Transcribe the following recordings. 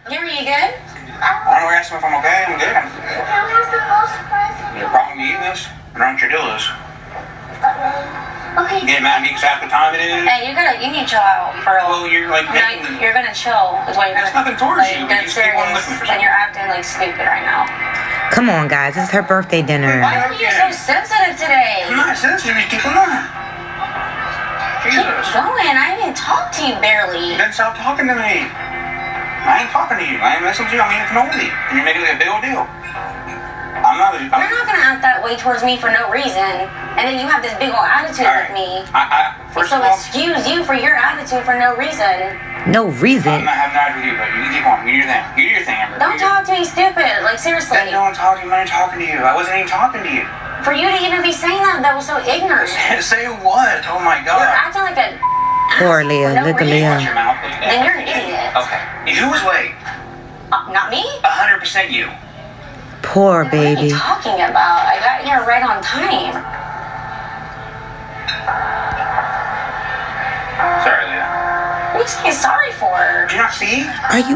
Gary, you good? I don't know, ask me if I'm okay. I'm good. Your problem you eating this? I don't know what your deal is. Okay. You getting mad at me because that's what time it is? Hey, you need to chill out for a Well, you're like you're gonna chill. Is what you're There's gonna. nothing towards like, you. But you keep on listening for and something. you're acting like stupid right now. Come on, guys. It's her birthday dinner. Why are you so sensitive today? I'm not sensitive. You keep on. Jesus. Keep going. I didn't talk to you barely. Then stop talking to me. I ain't talking to you. I ain't messing with you. I'm being cannoli. And you're making it a big old deal. I'm not. You're not gonna act that way towards me for no reason, and then you have this big old attitude with me. First so of all, excuse you for your attitude for no reason. No reason? I'm not having an attitude with you, but you can keep on. You do your thing. You do your thing, Amber. Don't talk to me stupid. Like, seriously. Then don't talk to me. I'm not talking to you. I wasn't even talking to you. For you to even be saying that was so ignorant. Say what? Oh my God. You're acting like a... Poor Leah. Look at Leah. Watch your mouth. Then you're an idiot. Okay. Who was late? Not me? 100% you. Poor What are baby. you talking about? I got here right on time. Sorry, Leah. What are you saying sorry for? Did you not see? Are you...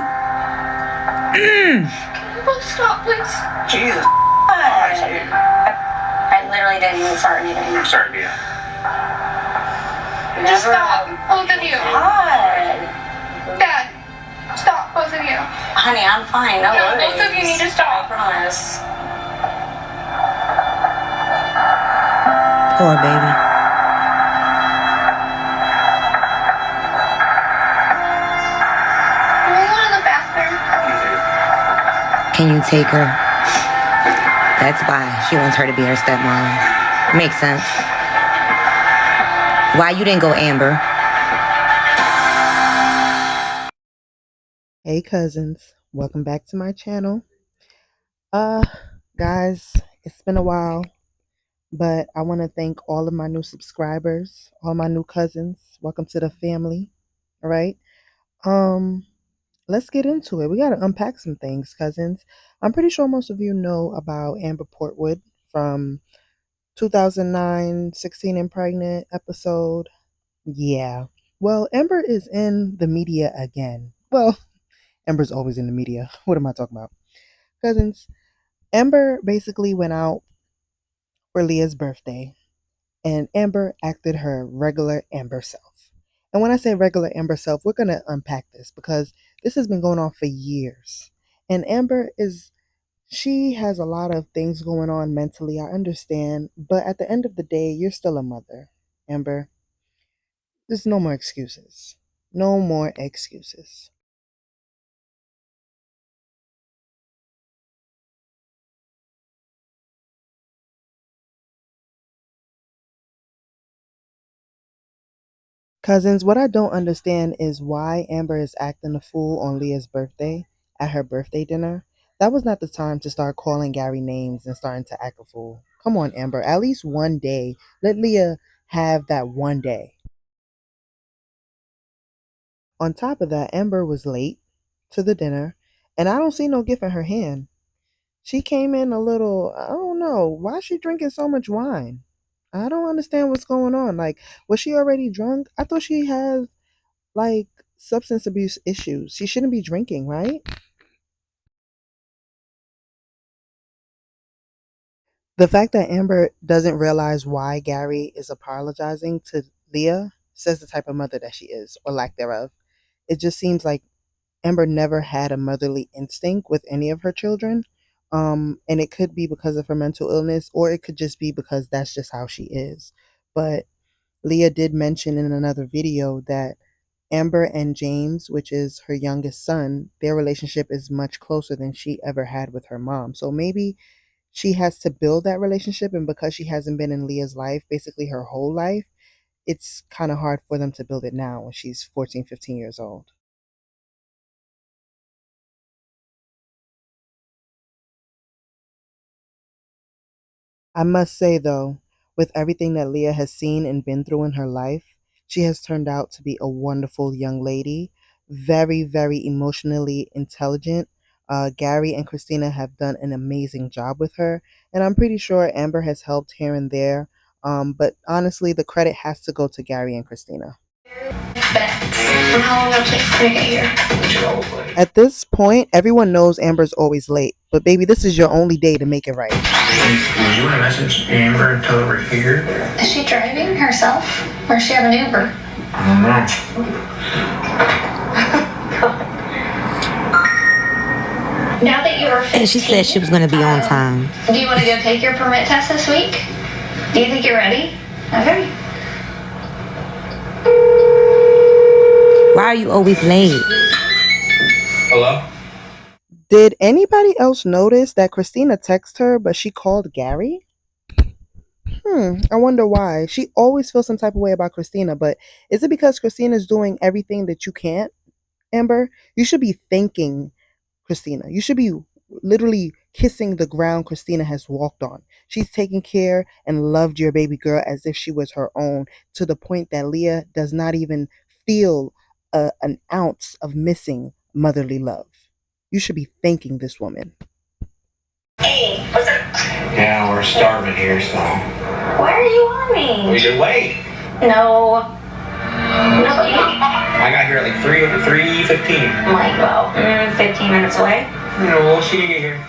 Can you both stop, please? Jesus. I literally didn't even start anything. I'm sorry, Leah. Just stop, both of you. God. Dad, stop, both of you. Honey, I'm fine. No No, worries. both of you need to stop. I promise. Poor baby. Can we go to the bathroom? Can you take her? That's why she wants her to be her stepmom. Makes sense. Why you didn't go, Amber? Hey cousins, welcome back to my channel. Guys, it's been a while, but I want to thank all of my new subscribers, all my new cousins. Welcome to the family. All right. Let's get into it. We got to unpack some things, cousins. I'm pretty sure most of you know about Amber Portwood from 2009 16 and Pregnant episode. Yeah. Well, Amber is in the media again. Well, Amber's always in the media. What am I talking about? Cousins, Amber basically went out for Leah's birthday, and Amber acted her regular Amber self. And when I say regular Amber self, we're going to unpack this because this has been going on for years. And she has a lot of things going on mentally, I understand, but at the end of the day, you're still a mother, Amber. There's no more excuses. No more excuses. Cousins, what I don't understand is why Amber is acting a fool on Leah's birthday at her birthday dinner. That was not the time to start calling Gary names and starting to act a fool. Come on, Amber. At least one day. Let Leah have that one day. On top of that, Amber was late to the dinner, and I don't see no gift in her hand. She came in a little, I don't know, why is she drinking so much wine? I don't understand what's going on. Like, was she already drunk? I thought she had like substance abuse issues. She shouldn't be drinking, right? The fact that Amber doesn't realize why Gary is apologizing to Leah says the type of mother that she is, or lack thereof. It just seems like Amber never had a motherly instinct with any of her children. And it could be because of her mental illness, or it could just be because that's just how she is. But Leah did mention in another video that Amber and James, which is her youngest son, their relationship is much closer than she ever had with her mom. So maybe she has to build that relationship, and because she hasn't been in Leah's life basically her whole life, it's kind of hard for them to build it now when she's 14, 15 years old. I must say, though, with everything that Leah has seen and been through in her life, she has turned out to be a wonderful young lady, very, very emotionally intelligent. Gary and Christina have done an amazing job with her, and I'm pretty sure Amber has helped here and there. But honestly, the credit has to go to Gary and Christina. Bet. And how long will it take to get here? At this point, everyone knows Amber's always late. But baby, this is your only day to make it right. Will you want to message Amber and tell her we're here? Is she driving herself? Or does she have an Uber? I don't know. Now that you are 15, And she said she was going to be on time. do you want to go take your permit test this week? Do you think you're ready? Okay. Why are you always late? Hello? Did anybody else notice that Christina texted her, but she called Gary? I wonder why. She always feels some type of way about Christina, but is it because Christina's doing everything that you can't, Amber? You should be thanking Christina. You should be literally kissing the ground Christina has walked on. She's taken care and loved your baby girl as if she was her own, to the point that Leah does not even feel an ounce of missing motherly love. You should be thanking this woman. Hey, what's up? Yeah, we're starving here, so. Why are you on me? Well, you're late. No. No, but you. I got here at like 3:15. I'm like, well, 15 minutes away. Yeah, we'll see you get here.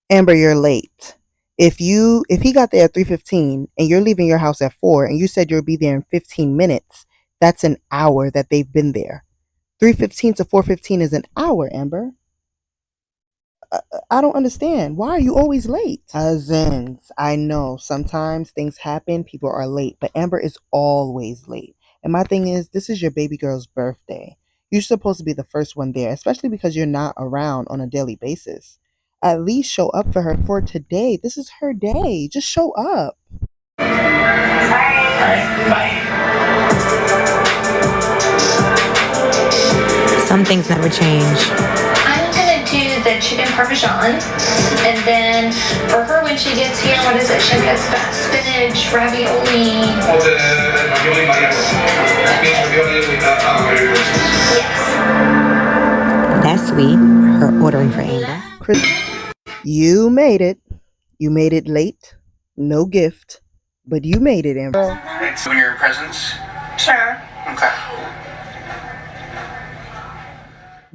Amber, you're late. If he got there at 3:15 and you're leaving your house at 4 and you said you'll be there in 15 minutes, that's an hour that they've been there. 3:15 to 4:15 is an hour, Amber. I don't understand. Why are you always late? Cousins, I know sometimes things happen, people are late, but Amber is always late. And my thing is, this is your baby girl's birthday. You're supposed to be the first one there, especially because you're not around on a daily basis. At least show up for her for today. This is her day. Just show up. Alright, bye. Some things never change. I'm gonna do the chicken parmesan, and then for her when she gets here, what is it? She gets that spinach ravioli. Oh, the ravioli mariachi. Spinach ravioli with Yes. That's sweet. Her ordering for Amber. Chris, you made it. You made it late. No gift. But you made it, Amber. It's in your presents? Sure. Okay.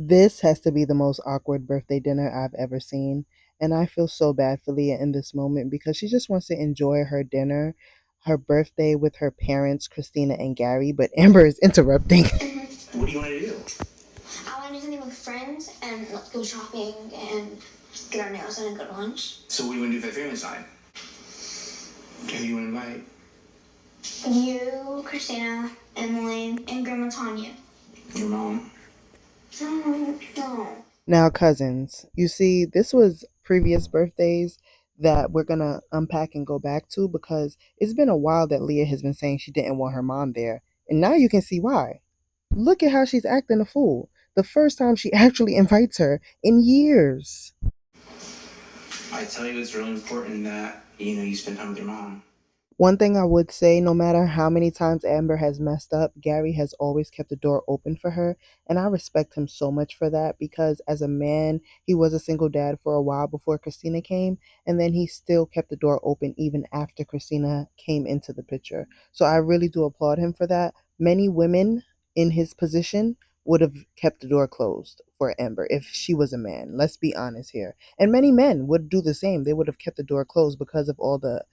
This has to be the most awkward birthday dinner I've ever seen. And I feel so bad for Leah in this moment because she just wants to enjoy her dinner, her birthday with her parents, Christina and Gary. But Amber is interrupting. What do you want to do? I want to do something with friends and go shopping and get our nails done and go to lunch. So what do you want to do for the family side? Who do you want to invite? You, Christina, Emily, and Grandma Tanya. Your mom. No. Now, cousins, you see, this was previous birthdays that we're going to unpack and go back to because it's been a while that Leah has been saying she didn't want her mom there. And now you can see why. Look at how she's acting a fool. The first time she actually invites her in years. I tell you, it's really important that, you spend time with your mom. One thing I would say, no matter how many times Amber has messed up, Gary has always kept the door open for her. And I respect him so much for that because as a man, he was a single dad for a while before Christina came. And then he still kept the door open even after Christina came into the picture. So I really do applaud him for that. Many women in his position would have kept the door closed for Amber if she was a man. Let's be honest here. And many men would do the same. They would have kept the door closed because of all the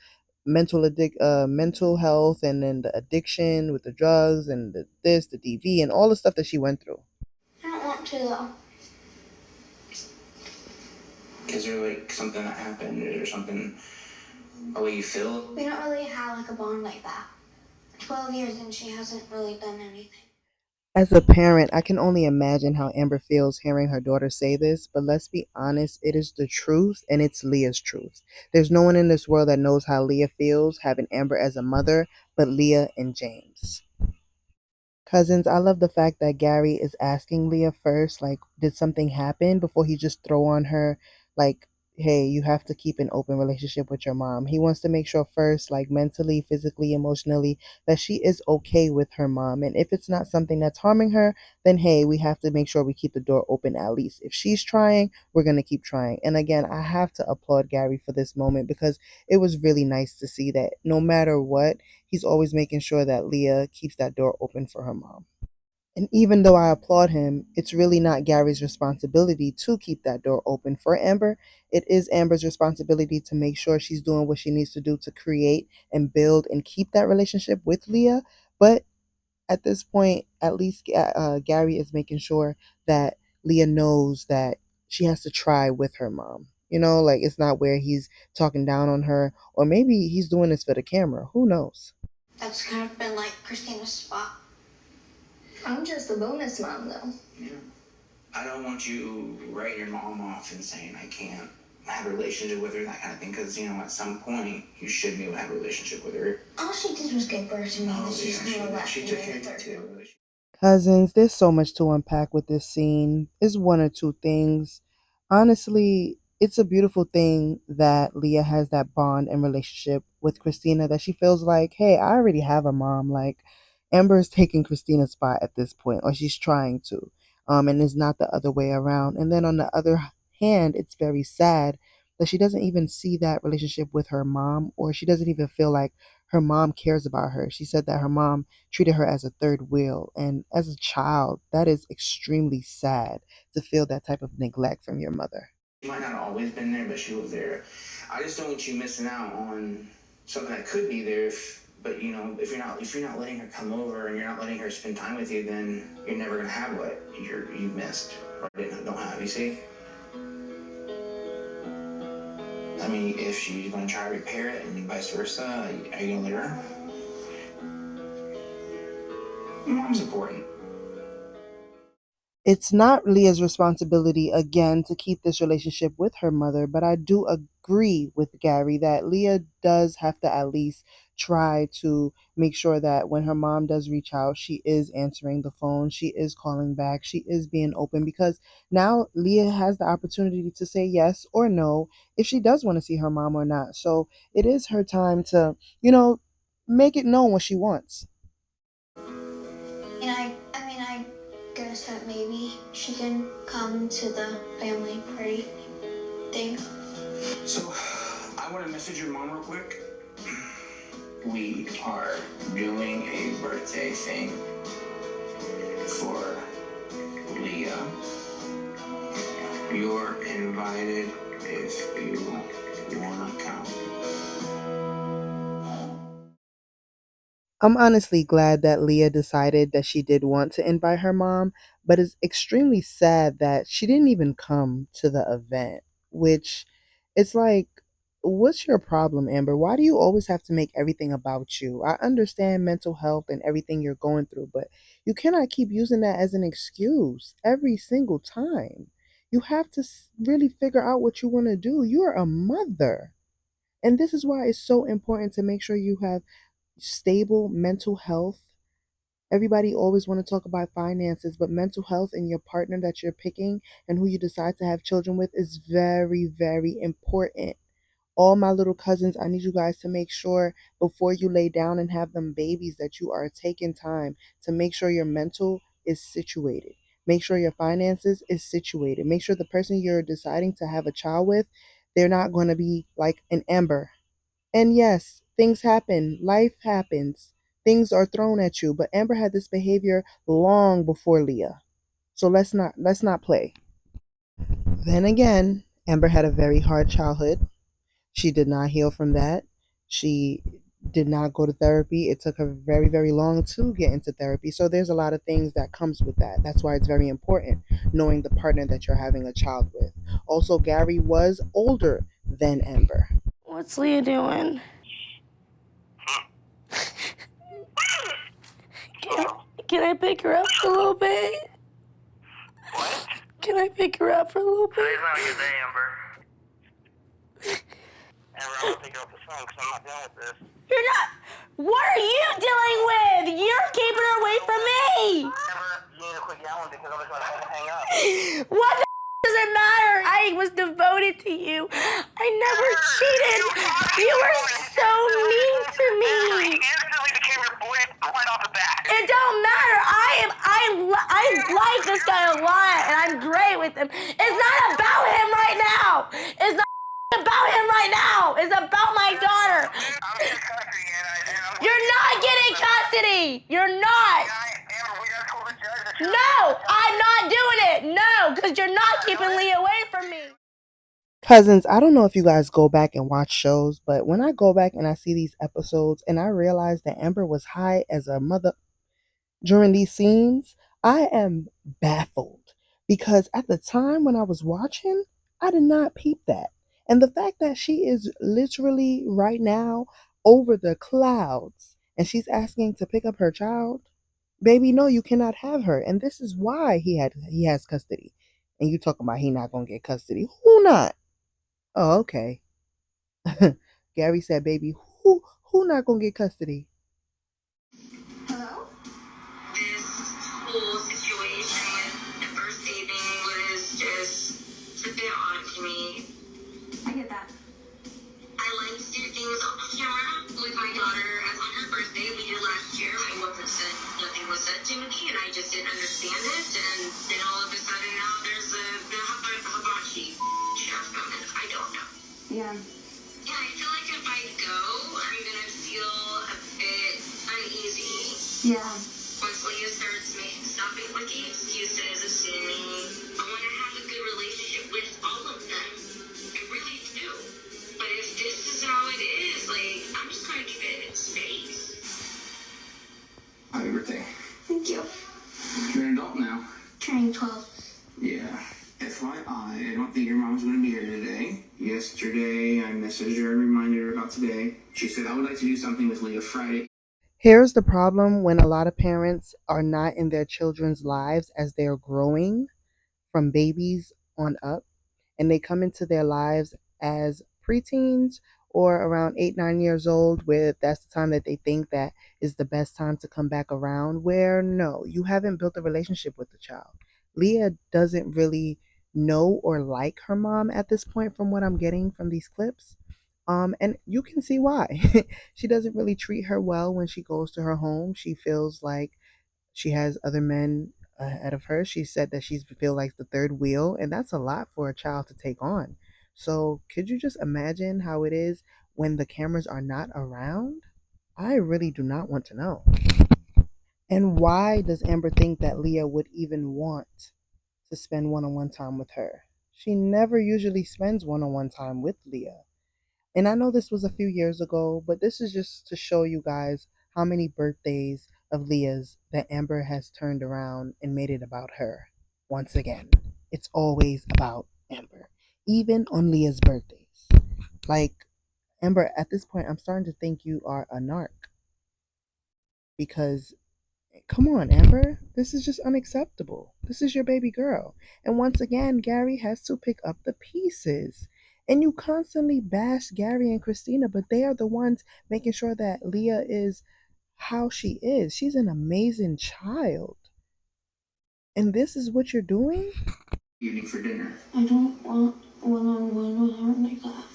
mental health and then the addiction with the drugs and the DV and all the stuff that she went through. I don't want to though. Is there like something that happened? Is there something, a way you feel? We don't really have like a bond like that. 12 years and she hasn't really done anything. As a parent, I can only imagine how Amber feels hearing her daughter say this, but let's be honest, it is the truth and it's Leah's truth. There's no one in this world that knows how Leah feels having Amber as a mother but Leah and James. Cousins, I love the fact that Gary is asking Leah first, like, did something happen before he just throw on her, like, hey, you have to keep an open relationship with your mom. He wants to make sure first, like mentally, physically, emotionally, that she is okay with her mom. And if it's not something that's harming her, then hey, we have to make sure we keep the door open at least. If she's trying, we're going to keep trying. And again, I have to applaud Gary for this moment because it was really nice to see that no matter what, he's always making sure that Leah keeps that door open for her mom. And even though I applaud him, it's really not Gary's responsibility to keep that door open for Amber. It is Amber's responsibility to make sure she's doing what she needs to do to create and build and keep that relationship with Leah. But at this point, at least Gary is making sure that Leah knows that she has to try with her mom. You know, like it's not where he's talking down on her, or maybe he's doing this for the camera. Who knows? That's kind of been like Christina's spot. I'm just a bonus mom, though. Yeah. I don't want you writing your mom off and saying I can't have a relationship with her, that kind of thing, because, you know, at some point, you should be able to have a relationship with her. All she did was give birth to me, and she's gonna let She me took in care the of you third. too. Cousins, there's so much to unpack with this scene. It's one or two things. Honestly, it's a beautiful thing that Leah has that bond and relationship with Christina, that she feels like, hey, I already have a mom. Like, Amber is taking Christina's spot at this point, or she's trying to. And it's not the other way around. And then on the other hand, it's very sad that she doesn't even see that relationship with her mom, or she doesn't even feel like her mom cares about her. She said that her mom treated her as a third wheel. And as a child, that is extremely sad to feel that type of neglect from your mother. She might not have always been there, but she was there. I just don't want you missing out on something that could be there. But you know, if you're not letting her come over and you're not letting her spend time with you, then you're never gonna have what you missed or don't have. You see? I mean, if she's gonna try to repair it and vice versa, are you gonna let her? Mom's important. It's not Leah's responsibility again to keep this relationship with her mother, but I do agree with Gary that Leah does have to at least try to make sure that when her mom does reach out, she is answering the phone, she is calling back, she is being open, because now Leah has the opportunity to say yes or no if she does want to see her mom or not. So it is her time to, make it known what she wants. And I guess that maybe she can come to the family party thing. So, I want to message your mom real quick. We are doing a birthday thing for Leah. You're invited if you want to come. I'm honestly glad that Leah decided that she did want to invite her mom, but it's extremely sad that she didn't even come to the event, which it's like, what's your problem, Amber? Why do you always have to make everything about you? I understand mental health and everything you're going through, but you cannot keep using that as an excuse every single time. You have to really figure out what you want to do. You're a mother. And this is why it's so important to make sure you have stable mental health. Everybody always want to talk about finances, but mental health and your partner that you're picking and who you decide to have children with is very, very important. All my little cousins, I need you guys to make sure before you lay down and have them babies that you are taking time to make sure your mental is situated. Make sure your finances is situated. Make sure the person you're deciding to have a child with, they're not going to be like an Amber. And yes, things happen, life happens, things are thrown at you, but Amber had this behavior long before Leah. So let's not play. Then again, Amber had a very hard childhood. She did not heal from that. She did not go to therapy. It took her very, very long to get into therapy. So there's a lot of things that comes with that. That's why it's very important knowing the partner that you're having a child with. Also, Gary was older than Amber. What's Leah doing? Can, can I pick her up for a little bit? What? Can I pick her up for a little bit? Today's not a good day, Amber. Amber, I'm gonna pick you up the phone because I'm not dealing with this. You're not. What are you dealing with? You're keeping her away from me. Amber, you need to quit yelling because I'm just gonna have to hang up. What the does it matter? I was devoted to you. I never cheated. You were so mean to me. He instantly became your boyfriend right off the bat. It don't matter. I like this guy a lot, and I'm great with him. It's not about him right now. It's not about him right now. It's about my daughter. I'm in custody, and I'm You're not getting custody. You're not. Amber, we gotta told the judge that No, I'm not doing it. No, because you're not keeping Leah away from me. Cousins, I don't know if you guys go back and watch shows, but when I go back and I see these episodes and I realize that Amber was high as a mother during these scenes, I am baffled because at the time when I was watching, I did not peep that. And the fact that she is literally right now over the clouds and she's asking to pick up her child, baby, no, you cannot have her. And this is why he has custody. And you talking about he not gonna get custody. Who not? Oh, okay. Gary said, baby, who not gonna get custody? Hello? This whole situation with the first bathing was just a bit odd to me. I get that. I like to do things off camera with my daughter as on her birthday. We did last year. It wasn't said, nothing was said to me, and I just didn't understand it. And then all of a sudden now there's the hibachi chef coming. I don't know. Yeah. Yeah, I feel like if I go, I'm gonna feel a bit uneasy. Yeah. Once Leah starts stopping making excuses, assuming, I want to have a good relationship with all of them. I really do. But if this is how it is, like, I'm just going to give it space. Happy birthday. Thank you. You're an adult now. Turning 12. Yeah. FYI, I don't think your mom's going to be here today. Yesterday, I messaged her and reminded her about today. She said, I would like to do something with Leah Friday. Here's the problem when a lot of parents are not in their children's lives as they're growing from babies on up, and they come into their lives as preteens or around 8, 9 years old, where that's the time that they think that is the best time to come back around, where no, you haven't built a relationship with the child. Leah doesn't really know or like her mom at this point from what I'm getting from these clips. And you can see why. She doesn't really treat her well when she goes to her home. She feels like she has other men ahead of her. She said that she feels like the third wheel, and that's a lot for a child to take on. So, could you just imagine how it is when the cameras are not around? I really do not want to know. And why does Amber think that Leah would even want to spend one on one time with her? She never usually spends one on one time with Leah. And I know this was a few years ago, but this is just to show you guys how many birthdays of Leah's that Amber has turned around and made it about her. Once again, it's always about Amber, even on Leah's birthdays. Like, Amber, at this point, I'm starting to think you are a narc because come on, Amber. This is just unacceptable. This is your baby girl. And once again, Gary has to pick up the pieces. And you constantly bash Gary and Christina, but they are the ones making sure that Leah is how she is. She's an amazing child. And this is what you're doing? Evening for dinner. I don't want one-on-one with her like that.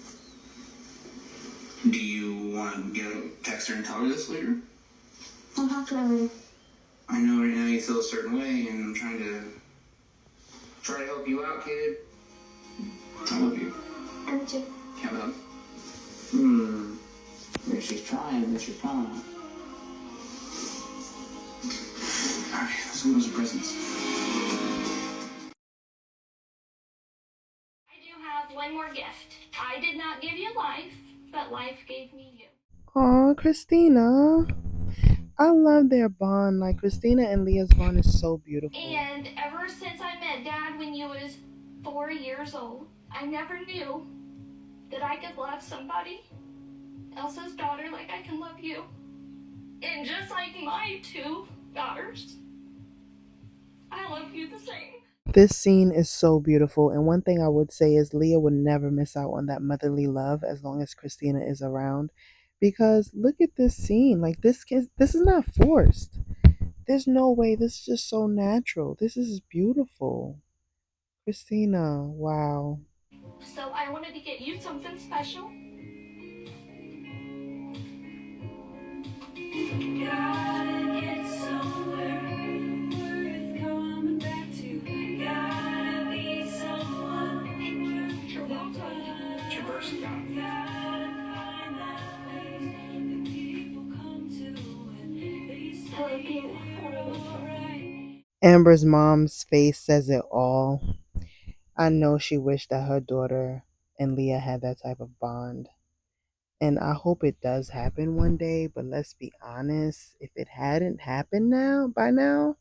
Do you want to text her and tell her this later? I'll talk to her later. I know right now you feel a certain way, and I'm trying to help you out, kid. I love you. I do too. Have a hug. There she's trying, but she's trying. Alright, let's go to some presents. I do have one more gift. I did not give you life, but life gave me you. Aw, Christina. I love their bond. Like, Christina and Leah's bond is so beautiful. And ever since I met Dad when you was 4 years old, I never knew that I could love somebody else's daughter like I can love you. And just like my 2 daughters, I love you the same. This scene is so beautiful, and one thing I would say is Leah would never miss out on that motherly love as long as Christina is around. Because look at this scene. Like, this is not forced. There's no way. This is just so natural. This is beautiful. Christina, wow. So I wanted to get you something special. Gotta get somewhere worth coming back to. Gotta be someone. You're welcome. It's your birthday. Gotta find that place that people come to and they say I love you. you're alright. Amber's mom's face says it all. I know she wished that her daughter and Leah had that type of bond. And I hope it does happen one day, but let's be honest, if it hadn't happened by now,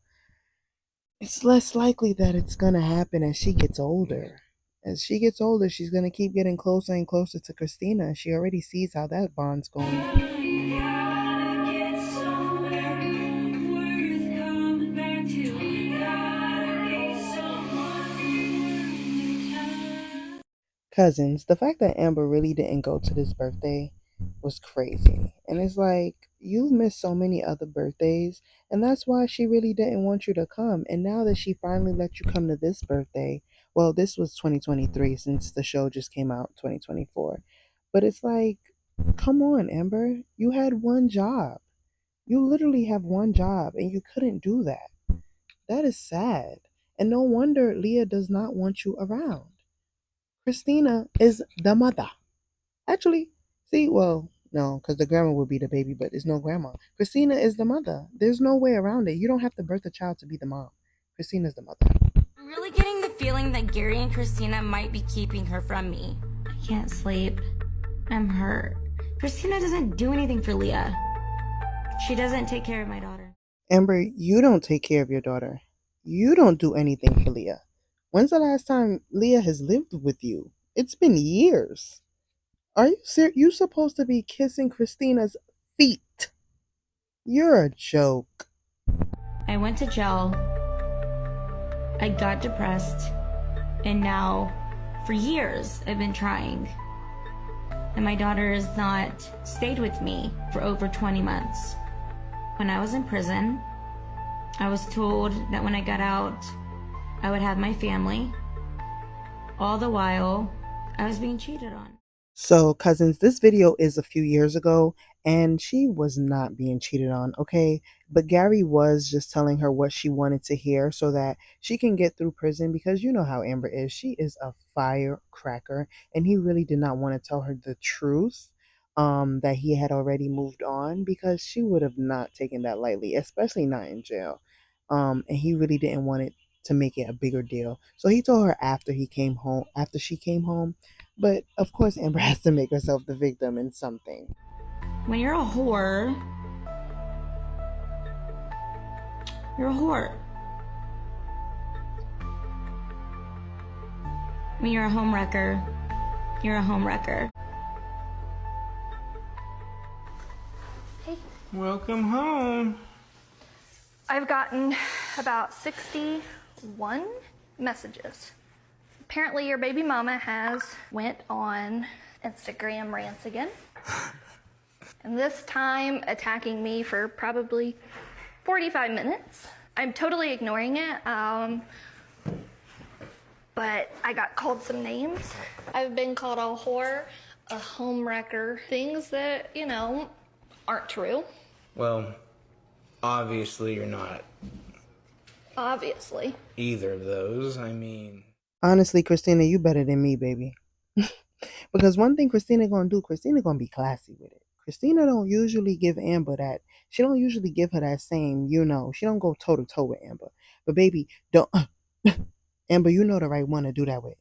it's less likely that it's gonna happen as she gets older. As she gets older, she's gonna keep getting closer and closer to Christina. She already sees how that bond's going. Cousins, the fact that Amber really didn't go to this birthday was crazy. And it's like, you've missed so many other birthdays, and that's why she really didn't want you to come. And now that she finally let you come to this birthday, well, this was 2023 since the show just came out 2024. But it's like, come on, Amber. You had one job. You literally have one job, and you couldn't do that. That is sad. And no wonder Leah does not want you around. Christina is the mother. Actually, see, well, no, because the grandma would be the baby, but there's no grandma. Christina is the mother. There's no way around it. You don't have to birth a child to be the mom. Christina's the mother. I'm really getting the feeling that Gary and Christina might be keeping her from me. I can't sleep. I'm hurt. Christina doesn't do anything for Leah. She doesn't take care of my daughter. Amber, you don't take care of your daughter. You don't do anything for Leah. When's the last time Leah has lived with you? It's been years. Are you serious? You supposed to be kissing Christina's feet. You're a joke. I went to jail. I got depressed. And now, for years, I've been trying. And my daughter has not stayed with me for over 20 months. When I was in prison, I was told that when I got out, I would have my family. All the while, I was being cheated on. So, cousins, this video is a few years ago, and she was not being cheated on, okay? But Gary was just telling her what she wanted to hear so that she can get through prison, because you know how Amber is. She is a firecracker, and he really did not want to tell her the truth, that he had already moved on, because she would have not taken that lightly, especially not in jail. And he really didn't want it to make it a bigger deal. So he told her after she came home. But of course, Amber has to make herself the victim in something. When you're a whore, you're a whore. When you're a home wrecker, you're a home wrecker. Hey, Welcome home. I've gotten about 61 messages. Apparently your baby mama has went on Instagram rants again. And this time attacking me for probably 45 minutes. I'm totally ignoring it, but I got called some names. I've been called a whore, a home wrecker, things that, aren't true. Well, obviously you're not Obviously. either of those. I mean... Honestly, Christina, you better than me, baby. Because one thing Christina gonna do, Christina gonna be classy with it. Christina don't usually give Amber that. She don't usually give her that same, she don't go toe to toe with Amber. But baby, don't Amber, you know the right one to do that with.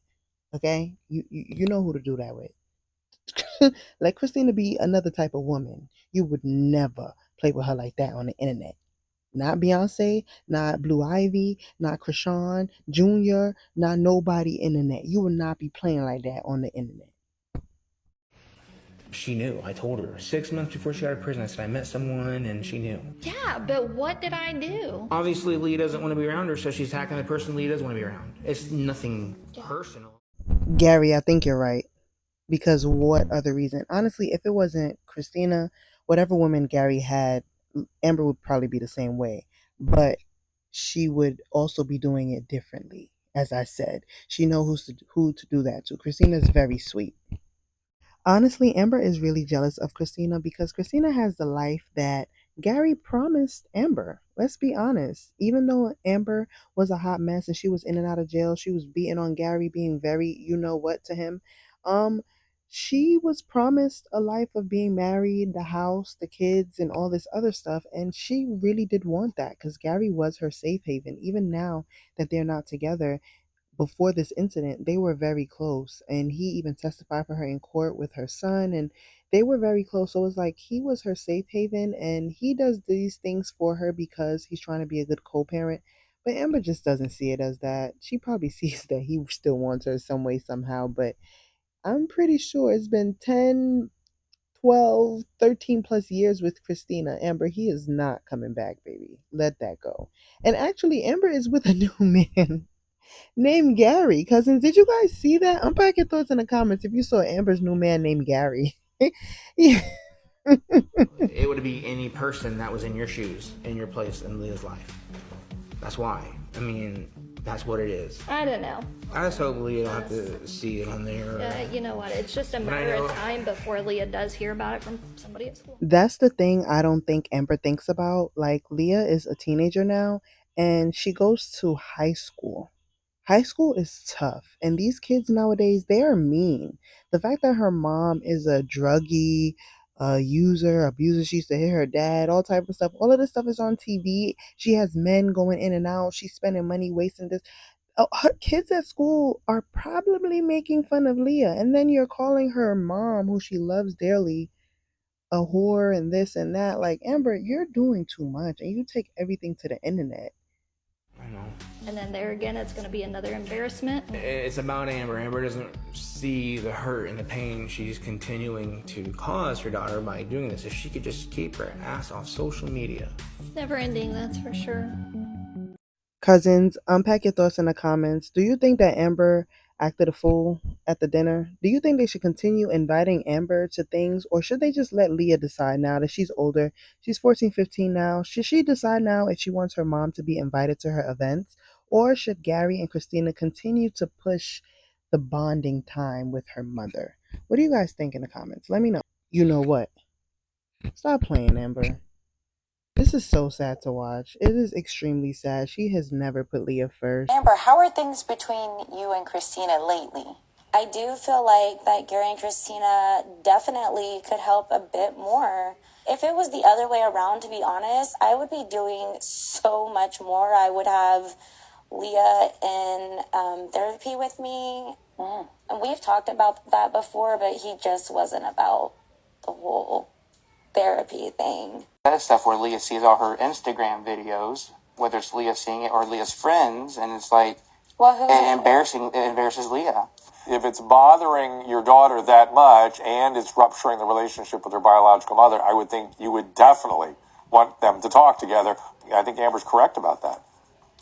Okay? You know who to do that with. Let Christina be another type of woman. You would never play with her like that on the internet. Not Beyonce, not Blue Ivy, not Krishan Jr., not nobody internet. You will not be playing like that on the internet. She knew. I told her. 6 months before she got out of prison, I said I met someone, and she knew. Yeah, but what did I do? Obviously, Leah doesn't want to be around her, so she's attacking the person Leah does want to be around. It's nothing personal. Gary, I think you're right. Because what other reason? Honestly, if it wasn't Christina, whatever woman Gary had, Amber would probably be the same way. But she would also be doing it differently. As I said, she knows who to do that to. Christina's very sweet. Honestly, Amber is really jealous of Christina because Christina has the life that Gary promised Amber. Let's be honest. Even though Amber was a hot mess and she was in and out of jail, she was beating on Gary, being very you know what to him. Um, she was promised a life of being married, the house, the kids, and all this other stuff. And she really did want that because Gary was her safe haven. Even now that they're not together, before this incident, they were very close. And he even testified for her in court with her son. And they were very close. So it was like he was her safe haven. And he does these things for her because he's trying to be a good co parent. But Amber just doesn't see it as that. She probably sees that he still wants her some way, somehow. But I'm pretty sure it's been 10, 12, 13 plus years with Christina. Amber, he is not coming back, baby. Let that go. And actually, Amber is with a new man named Gary. Cousins, did you guys see that? Unpack your thoughts in the comments if you saw Amber's new man named Gary. Yeah. It would be any person that was in your shoes, in your place in Leah's life. That's why. I mean, that's what it is. I don't know. I just hope Leah don't have to see it on there. You know what? It's just a matter of time before Leah does hear about it from somebody at school. That's the thing I don't think Amber thinks about. Like, Leah is a teenager now, and she goes to high school. High school is tough, and these kids nowadays, they are mean. The fact that her mom is a druggie, a user, abuser, she used to hit her dad, all type of stuff. All of this stuff is on TV. She has men going in and out. She's spending money wasting this. Her kids at school are probably making fun of Leah, and then you're calling her mom, who she loves dearly, a whore and this and that. Like, Amber, you're doing too much, and you take everything to the internet. I know. And then there again, it's going to be another embarrassment. It's about Amber. Amber doesn't see the hurt and the pain she's continuing to cause her daughter by doing this. If she could just keep her ass off social media. It's never ending, that's for sure. Cousins, unpack your thoughts in the comments. Do you think that Amber acted a fool at the dinner? Do you think they should continue inviting Amber to things, or should they just let Leah decide now that she's older? She's 14, 15 now. Should she decide now if she wants her mom to be invited to her events? Or should Gary and Christina continue to push the bonding time with her mother? What do you guys think in the comments? Let me know. You know what? Stop playing, Amber. This is so sad to watch. It is extremely sad. She has never put Leah first. Amber, how are things between you and Christina lately? I do feel like that Gary and Christina definitely could help a bit more. If it was the other way around, to be honest, I would be doing so much more. I would have Leah in therapy with me. And we've talked about that before, but he just wasn't about the whole therapy thing. That stuff where Leah sees all her Instagram videos, whether it's Leah seeing it or Leah's friends, and it's like, it embarrasses Leah. If it's bothering your daughter that much and it's rupturing the relationship with her biological mother, I would think you would definitely want them to talk together. I think Amber's correct about that.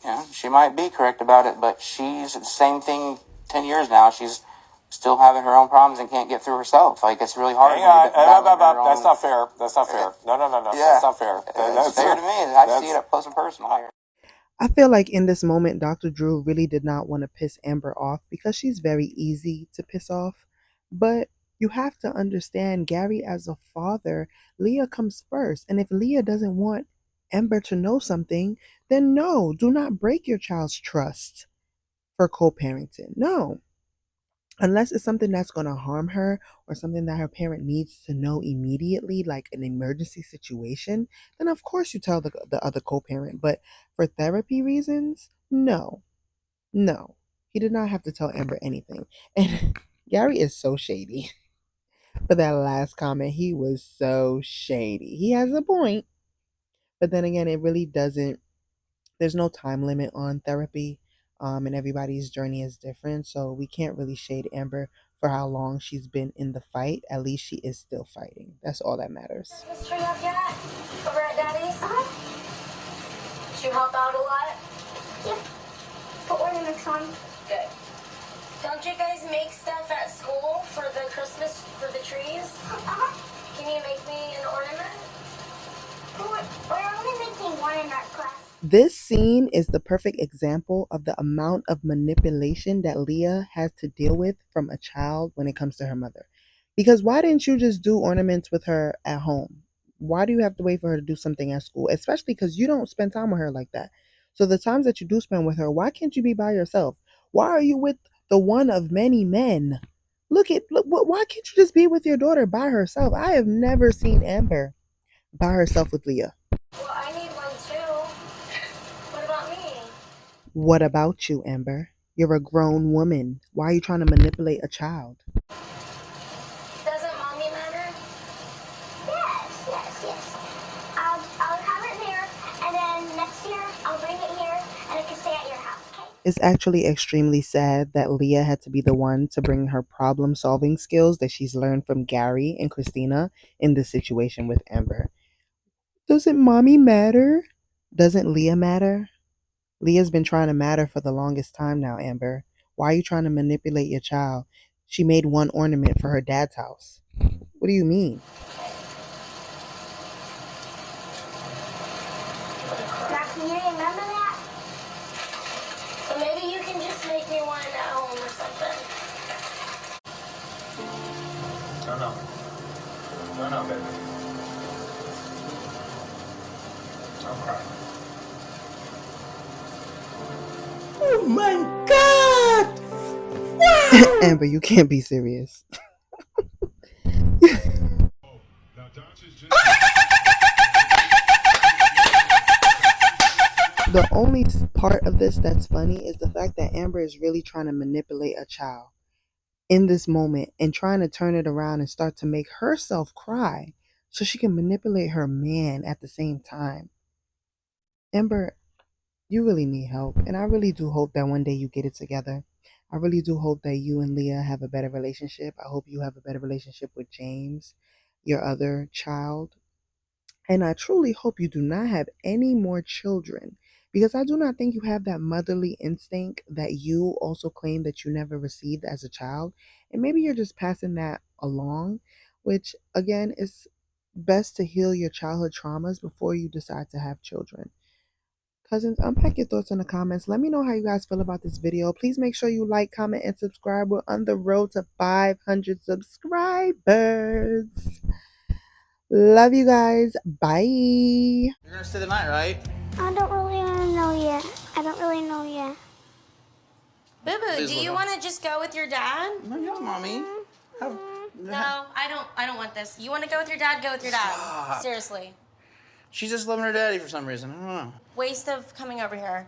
Yeah, she might be correct about it, but she's the same thing 10 years now. She's still having her own problems and can't get through herself. Like, it's really hard. Hang on. That's not fair. That's not fair. No. Yeah. That's not fair. That's fair to me. I see it up close and personal here. I feel like in this moment, Dr. Drew really did not want to piss Amber off because she's very easy to piss off. But you have to understand, Gary, as a father, Leah comes first. And if Leah doesn't want Amber to know something, then no, do not break your child's trust for co-parenting. No. Unless it's something that's going to harm her or something that her parent needs to know immediately, like an emergency situation, then of course you tell the other co-parent. But for therapy reasons, no. He did not have to tell Amber anything. And Gary is so shady. For that last comment, he was so shady. He has a point. But then again, it really doesn't, there's no time limit on therapy. And everybody's journey is different, so we can't really shade Amber for how long she's been in the fight. At least she is still fighting. That's all that matters. Christmas tree up yet? Over at Daddy's? Did you help out a lot? Yeah. Put ornaments on. Good. Don't you guys make stuff at school for the Christmas, for the trees? Can you make me an ornament? We're only making one in our class. This scene is the perfect example of the amount of manipulation that Leah has to deal with from a child when it comes to her mother. Because why didn't you just do ornaments with her at home? Why do you have to wait for her to do something at school? Especially because you don't spend time with her like that. So the times that you do spend with her, why can't you be by yourself? Why are you with the one of many men? Look, why can't you just be with your daughter by herself? I have never seen Amber by herself with Leah. Well, I need one too. What about me? What about you, Amber? You're a grown woman. Why are you trying to manipulate a child? Doesn't mommy matter? Yes. I'll have it here, and then next year I'll bring it here, and it can stay at your house, okay? It's actually extremely sad that Leah had to be the one to bring her problem-solving skills that she's learned from Gary and Christina in this situation with Amber. Doesn't mommy matter? Doesn't Leah matter? Leah's been trying to matter for the longest time now, Amber. Why are you trying to manipulate your child? She made one ornament for her dad's house. What do you mean? Max, you remember that? So maybe you can just make me one at home or something. No, baby. Don't cry. Oh my God! Amber, you can't be serious. The only part of this that's funny is the fact that Amber is really trying to manipulate a child in this moment and trying to turn it around and start to make herself cry so she can manipulate her man at the same time. Amber, you really need help, and I really do hope that one day you get it together. I really do hope that you and Leah have a better relationship. I hope you have a better relationship with James, your other child. And I truly hope you do not have any more children, because I do not think you have that motherly instinct that you also claim that you never received as a child. And maybe you're just passing that along, which again is best to heal your childhood traumas before you decide to have children. Cousins, unpack your thoughts in the comments. Let me know how you guys feel about this video. Please make sure you like, comment, and subscribe. We're on the road to 500 subscribers. Love you guys. Bye. You're gonna stay the night, right? I don't really know yet. Boo-boo, do you want to just go with your dad? No, mommy. No, I don't want this. You want to go with your dad, go with your dad. Stop. Seriously. She's just loving her daddy for some reason. I don't know. Waste of coming over here.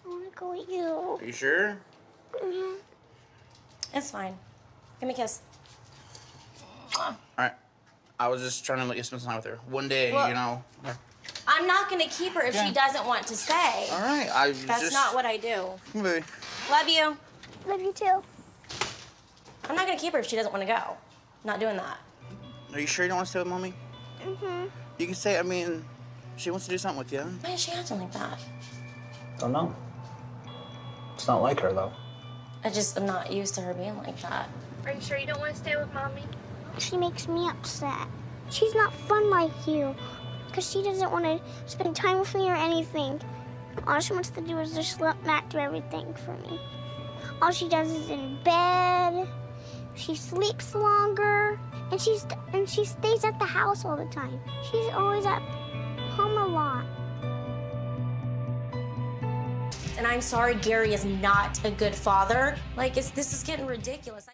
I want to go with you. Are you sure? It's fine. Give me a kiss. All right. I was just trying to let you spend some time with her. One day, Well- you know. I'm not going to keep her if she doesn't want to stay. All right. That's not what I do. Come on, baby. Love you. Love you too. I'm not going to keep her if she doesn't want to go. Not doing that. Are you sure you don't want to stay with mommy? You can say, she wants to do something with you. Why is she acting like that? Don't know. It's not like her, though. I'm not used to her being like that. Are you sure you don't want to stay with mommy? She makes me upset. She's not fun like you, because she doesn't want to spend time with me or anything. All she wants to do is just let Matt do everything for me. All she does is in bed. She sleeps longer, and she stays at the house all the time. She's always at home a lot. And I'm sorry, Gary is not a good father. Like, this is getting ridiculous.